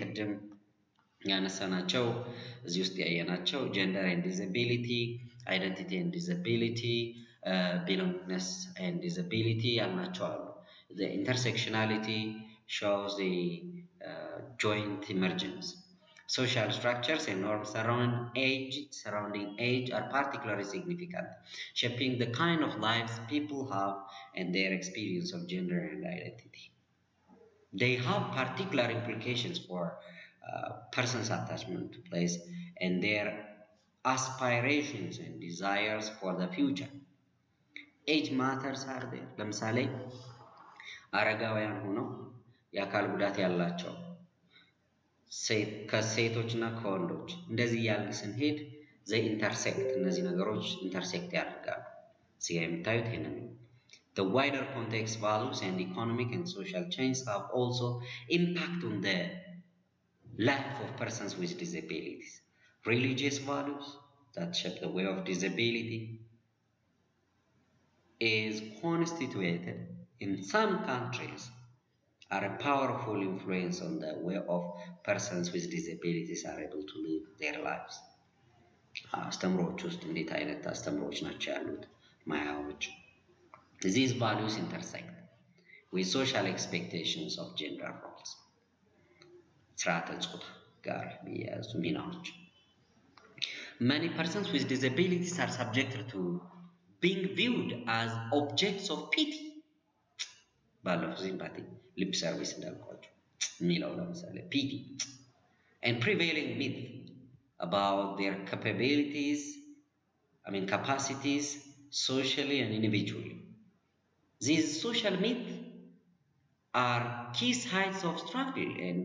ቅድም ያነሳናቸው እዚህ ውስጥ ያየናቸው gender and disability, identity and disability, belongingness and disability ያልናቸው አሉ። The intersectionality shows the joint emergence. Social structures and norms surrounding age are particularly significant, shaping the kind of lives people have and their experience of gender and identity. They have particular implications for person's attachment to place and their aspirations and desires for the future. Age matters are there. ለምሳሌ አረጋውያን ሆነው የአካል ጉዳት ያላቸው ከሴቶችና ከወንዶች እንደዚህ ያልን ስንሄድ they intersect እነዚህ ነገሮች intersect ያደርጋሉ። እዚህ የምታዩት ይሄንን ነው። The wider context, values, and economic and social change have also impact on the life of persons with disabilities. Religious values that shape the way of disability is constituted in some countries are a powerful influence on the way of persons with disabilities are able to live their lives. አስተምሮች ውስጥ እንዴት አይነት አስተምሮች ናቸው ያሉት ማያዎች These values intersect with social expectations of gender roles. ስርዓተ ጾታ ጋር የሚያያዙ ሚናዎች Many persons with disabilities are subjected to being viewed as objects of pity. ባለፈው ሲምፓቲ lip service እንዳልኳቸው የሚለው ለምሳሌ pity and prevailing myth about their capacities socially and individually. These social myths are key sides of struggle and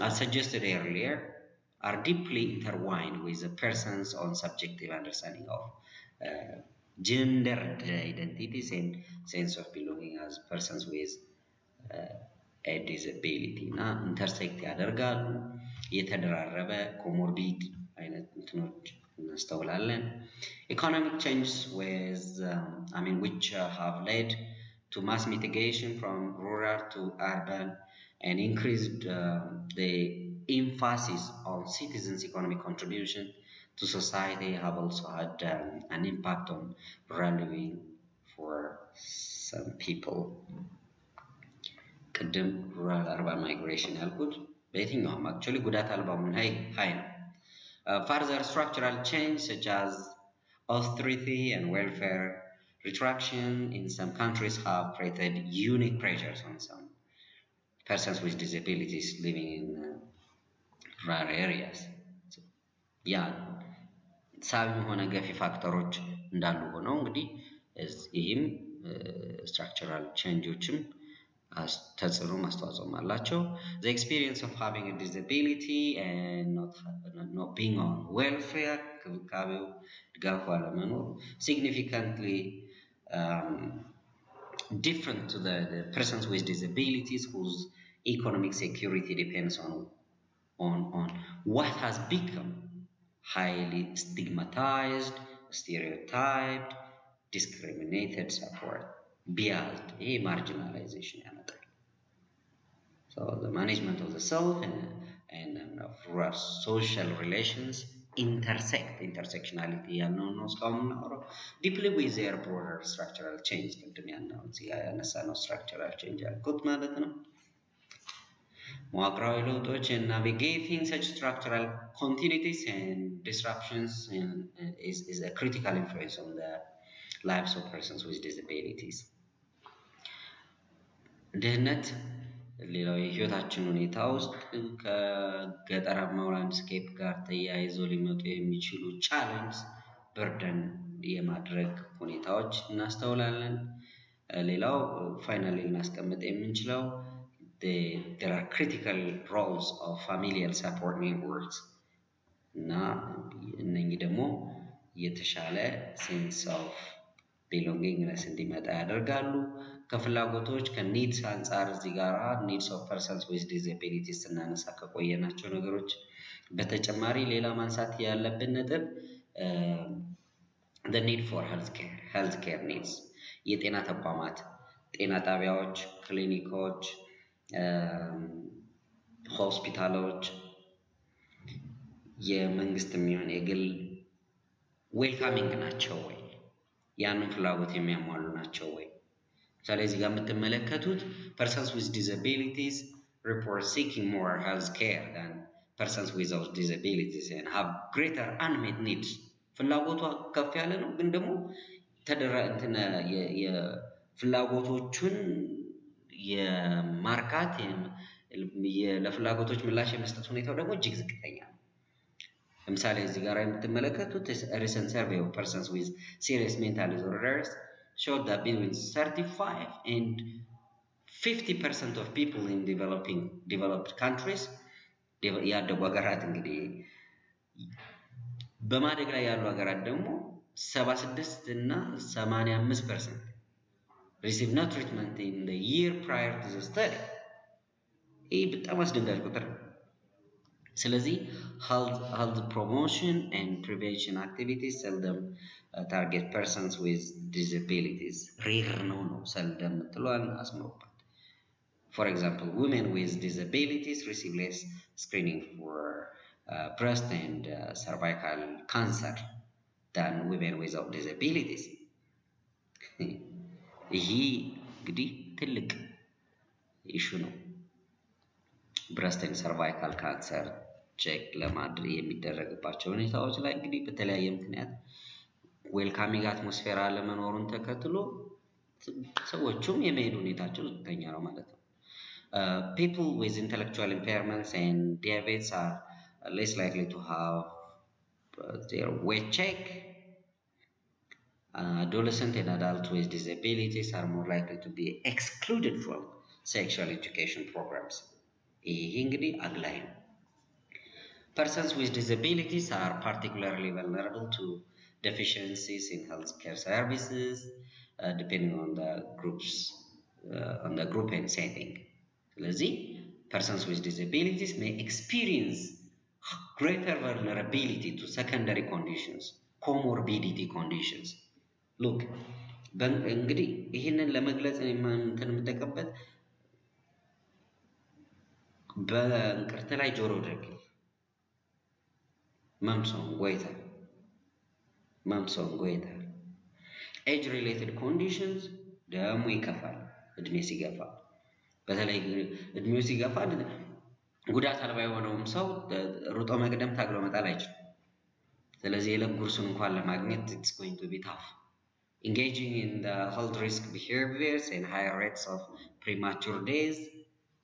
as suggested earlier are deeply intertwined with a person's own subjective understanding of gender identities and sense of belonging as persons with a disability እና intersect ያደርጋሉ የተደራረበ comorbid አይነት እንትኖች እናስተውላለን economic changes which have led to mass migration from rural to urban and increased the emphasis on citizens' economic contribution to society have also had an impact on rural living for some people. ቅድም rural urban migration ያልኩት በየትኛውም actually ጉዳት አልባው high ነው. Further structural change such as austerity and welfare retraction in some countries have created unique pressures on some persons with disabilities living in rural areas. ሳቢ ሆነ ገፊ ፋክተሮች እንዳሉ ሆነው እንግዲህ ይህም structural changeዎችም ተጽዕኖ ማስተዋጽኦም አላቸው the experience of having a disability and not being on welfare ክብካቤው ድጋፉ አለመኖር significantly different to the persons with disabilities whose economic security depends on what has become highly stigmatized, stereotyped, discriminated support, biased, marginalization. So the management of the self and of social relations intersectionality deeply with their broader structural change. Structural change መዋቅራዊ ለውጦች and navigating such structural continuities and disruptions is a critical influence on the lives of persons with disabilities. ድህነት ሌላው የህይወታችን ሁኔታ ውስጥ ከገጠራማው ላንድስኬፕ ጋር ተያይዞ ሊመጡ የሚችሉ ቻሌንጅ በርደን የማድረግ ሁኔታዎች እናስተውላለን። ሌላው ፋይናሊ እናስቀምጥ የምንችለው there are critical roles of familial support networks እና እነኚህ ደግሞ የተሻለ sense of belongingness እንዲመጣ ያደርጋሉ ከፍላጎቶች ከneeds አንፃር እዚህ ጋራ needs of persons with disabilities እናነሳ ከቆየናቸው ነገሮች በተጨማሪ ሌላ ማንሳት ያለብን ነጥብ the need for healthcare needs የጤና ተቋማት ጤና ጣቢያዎች ክሊኒኮች ሆስፒታሎች የመንግስት የሚሆን የግል ዌልካሚንግ ናቸው ወይ? ያንን ፍላጎት የሚያሟሉ ናቸው ወይ? ምሳሌ እዚህ ጋር የምትመለከቱት persons with disabilities report seeking more health care than persons without disabilities and have greater unmet needs። ፍላጎቷ ከፍ ያለ ነው፣ ግን ደግሞ የፍላጎቶቹን የማርካት ለፍላጎቶች ምላሽ የመስጠት ሁኔታው ደግሞ እጅግ ዝቅተኛ ነው። ለምሳሌ እዚህ ጋር የምትመለከቱት recent survey of persons with serious mental disorders showed that between 35 and 50% of people in developed countries ያደጉ ሀገራት እንግዲህ በማደግ ላይ ያሉ ሀገራት ደግሞ 76 እና 85% receive no treatment in the year prior to the study። ይህ በጣም አስደንጋጭ ቁጥር ነው። ስለዚህ health promotion and prevention activities seldom target persons with disabilities። ሬር ነው seldom የምትለዋን አስምሩበት። For example, women with disabilities receive less screening for breast and cervical cancer than women without disabilities። ይህ እንግዲህ ትልቅ ኢሹ ነው። ብረስት ኤንድ ሰርቫይካል ካንሰር ቼክ ለማድረግ የሚደረግባቸው ሁኔታዎች ላይ እንግዲህ በተለያየ ምክንያት ዌልካሚንግ አትሞስፌር አለመኖሩን ተከትሎ ሰዎቹም የመሄድ ሁኔታቸው ዝቅተኛ ነው ማለት ነው። People with intellectual impairments and diabetes are less likely to have their weight checked. Adolescents and adults with disabilities are more likely to be excluded from sexual education programs. ይህ እንግዲህ አግላይ ነው። Persons with disabilities are particularly vulnerable to deficiencies in healthcare services, depending on the group and setting. ስለዚህ persons with disabilities may experience greater vulnerability to secondary conditions, comorbidity conditions. Look, እንግዲህ ይህንን ለመግለጽ የምጠቀምበት በእንቅርት ላይ ጆሮ ደግፍ መምሶን ጎይታ ኤጅ ሪሌትድ ኮንዲሽንስ ደግሞ ይከፋል እድሜ ሲገፋ። በተለይ እድሜው ሲገፋ ጉዳት አልባ የሆነውም ሰው ሩጦ መቅደም ታግሎ መጣል አይችልም። ስለዚህ የዕለት ጉርሱን እንኳን ለማግኘት it's going to be tough. Engaging in the health risk behaviors and higher rates of premature deaths.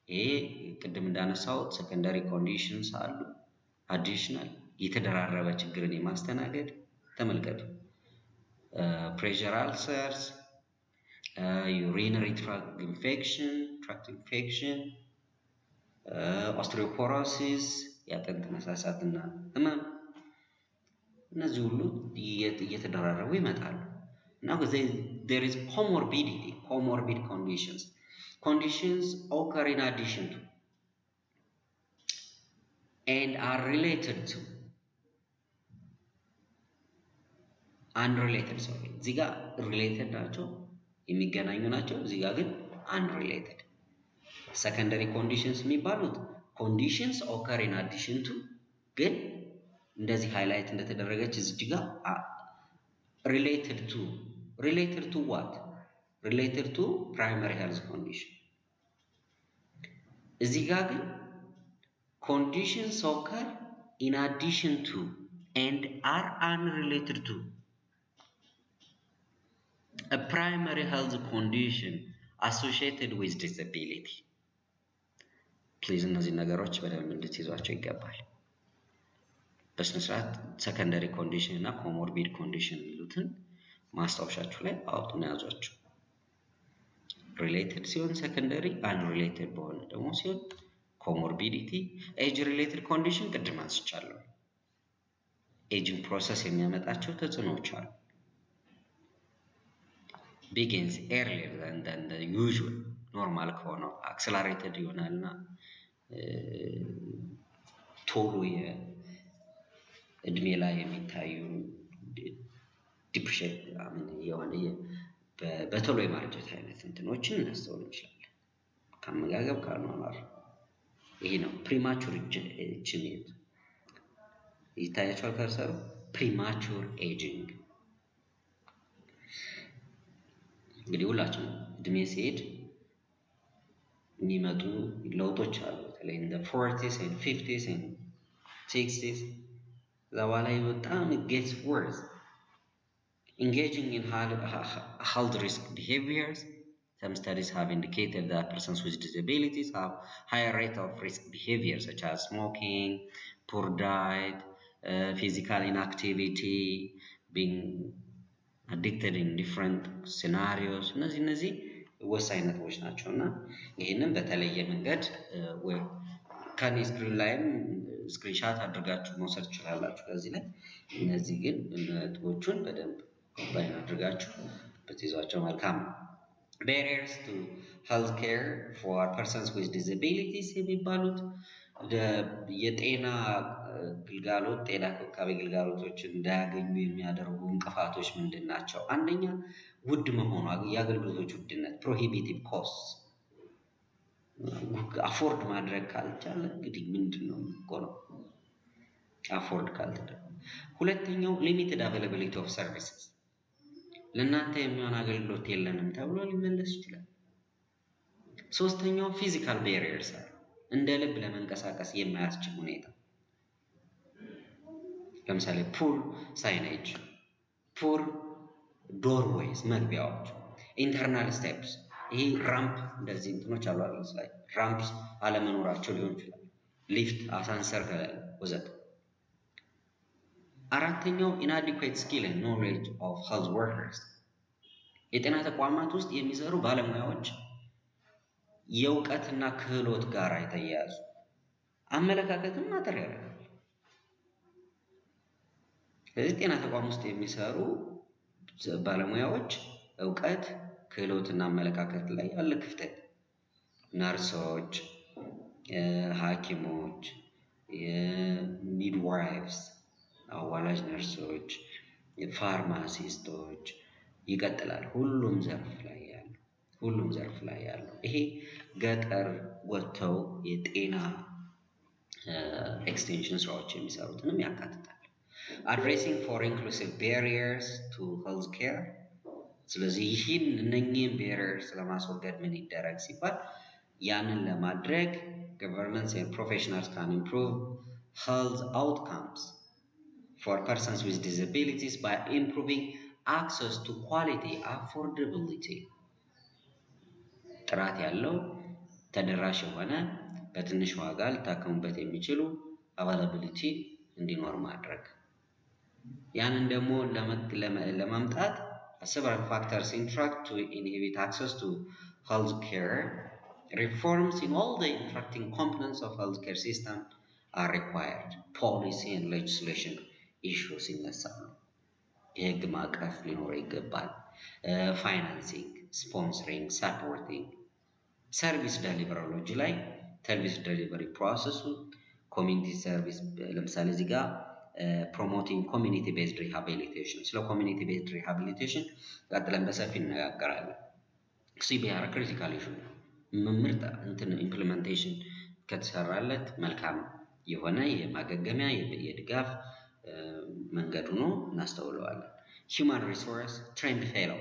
ይሄ ቅድም እንዳነሳሁት ሰከንዳሪ ኮንዲሽንስ አሉ። አዲሽናል የተደራረበ ችግርን የማስተናገድ ተመልከቱ። ፕሬሸር አልሰርስ፣ ዩሪነሪ ትራክት ኢንፌክሽን፣ ኦስትሪዮፖሮሲስ የአጥንት መሳሳትና ህመም፣ እነዚህ ሁሉ እየተደራረቡ ይመጣሉ። Now there is comorbid conditions occur in addition to and are related to unrelated እዚህ ጋር ሪሌትድ ናቸው የሚገናኙ ናቸው። እዚህ ጋር ግን unrelated ሰከንደሪ ኮንዲሽንስ የሚባሉት ኮንዲሽንስ occur in addition to ግን እንደዚህ ሃይላይት እንደተደረገች እዚህ ጋር related to what? Related to primary health condition። እዚህ ጋር ግን conditions occur in addition to and are unrelated to a primary health condition associated with disability። ፕሊዝ እነዚህ ነገሮች በደንብ እንድትይዟቸው ይገባል። በስነ ስርዓት ሰከንደሪ ኮንዲሽን እና ኮሞርቢድ ኮንዲሽን የሚሉትን ማስታወሻችሁ ላይ አውጡና ያዟቸው። ሪሌትድ ሲሆን ሰከንደሪ፣ አንሪሌትድ በሆነ ደግሞ ሲሆን ኮሞርቢዲቲ። ኤጅ ሪሌትድ ኮንዲሽን ቅድም አንስቻለሁ። ኤጂንግ ፕሮሰስ የሚያመጣቸው ተጽዕኖዎች አሉ። ቢጊንስ ኤርሊየር than the usual ኖርማል ከሆነው አክሰላሬትድ ይሆናልና ቶሎ የእድሜ ላይ የሚታዩ ዲፕሬሽን የሆነ በቶሎ የማርጀት አይነት እንትኖችን እናስተውል እንችላለን። ከአመጋገብ ከአኗኗር ይሄ ነው ፕሪማቹር ኤጅንግ ይታያቸዋል ከርሰሩ ፕሪማቹር ኤጂንግ። እንግዲህ ሁላችንም እድሜ ሲሄድ የሚመጡ ለውጦች አሉ። በተለይ እንደ 40s and 50s and 60s ከዛ በኋላ በጣም gets worse. Engaging in health risk behaviors. Some studies have indicated that persons with disabilities have higher rate of risk behavior such as smoking, poor diet, physical inactivity, being addicted in different scenarios. እነዚህ ወሳኝ ነጥቦች ናቸው እና ይህንን በተለየ መንገድ ከኔ ስክሪን ላይም ስክሪንሻት አድርጋችሁ መውሰድ ትችላላችሁ ከዚህ ላይ። እነዚህ ግን ነጥቦቹን በደንብ ኮምባይን አድርጋችሁ ብትይዟቸው መልካም ነው። barriers to healthcare for persons with disabilities የሚባሉት የጤና ግልጋሎት ጤና እንክብካቤ ግልጋሎቶችን እንዳያገኙ የሚያደርጉ እንቅፋቶች ምንድን ናቸው? አንደኛ ውድ መሆኑ የአገልግሎቶች ውድነት prohibitive costs አፎርድ ማድረግ ካልቻለ እንግዲህ ምንድን ነው የሚሆነው አፎርድ ካልተደረገ። ሁለተኛው ሊሚትድ availability of services ለእናንተ የሚሆን አገልግሎት የለንም ተብሎ ሊመለስ ይችላል። ሶስተኛው ፊዚካል barriers እንደ ልብ ለመንቀሳቀስ የማያስችል ሁኔታ ለምሳሌ ፑር ሳይኔጅ ፑር ዶርዌይስ መግቢያዎች ኢንተርናል ስቴፕስ ይሄ ራምፕ እንደዚህ እንትኖች አሉ አይደል ላይ ራምፕስ አለመኖራቸው ሊሆን ይችላል። ሊፍት አሳንሰር ከሌለ ወዘተ። አራተኛው inadequate skill and knowledge of health workers የጤና ተቋማት ውስጥ የሚሰሩ ባለሙያዎች የእውቀትና ክህሎት ጋር የተያያዙ አመለካከትን ማተር ያደርጋል። ስለዚህ ጤና ተቋም ውስጥ የሚሰሩ ባለሙያዎች እውቀት ክህሎትና አመለካከት ላይ ያለ ክፍተት ነርሶች፣ ሐኪሞች፣ የሚድዋይፍስ አዋላጅ ነርሶች፣ ፋርማሲስቶች ይቀጥላል። ሁሉም ዘርፍ ላይ ያለው ይሄ ገጠር ወጥተው የጤና ኤክስቴንሽን ስራዎች የሚሰሩትንም ያካትታል። addressing for inclusive barriers to healthcare ስለዚህ ይህን እነኚህን barriers ለማስወገድ ምን ይደረግ ሲባል ያንን ለማድረግ governments and professionals can improve health outcomes for persons with disabilities by improving access to quality affordability ጥራት ያለው ተደራሽ የሆነ በትንሽ ዋጋ ሊታከሙበት የሚችሉ availability እንዲኖር ማድረግ። ያንን ደግሞ ለማምጣት several factors interact to inhibit access to healthcare. Reforms in all the interacting components of healthcare system are required. Policy and legislation issues ይነሳሉ። የህግ ማዕቀፍ ሊኖረው ይገባል። ፋይናንሲንግ፣ ስፖንሰሪንግ፣ ሰፖርቲንግ ሰርቪስ ዴሊቨሪሎጂ ላይ ሰርቪስ ዴሊቨሪ ፕሮሰሱ ኮሚኒቲ ሰርቪስ ለምሳሌ እዚህ ጋር promoting community based rehabilitation ስለ community based rehabilitation ቀጥለን በሰፊ እንነጋገራለን። CBR critical issue ምርጥ እንትን ኢምፕሊሜንቴሽን ከተሰራለት መልካም የሆነ የማገገሚያ የድጋፍ መንገዱ ነው እናስተውለዋለን። human resource trained fellow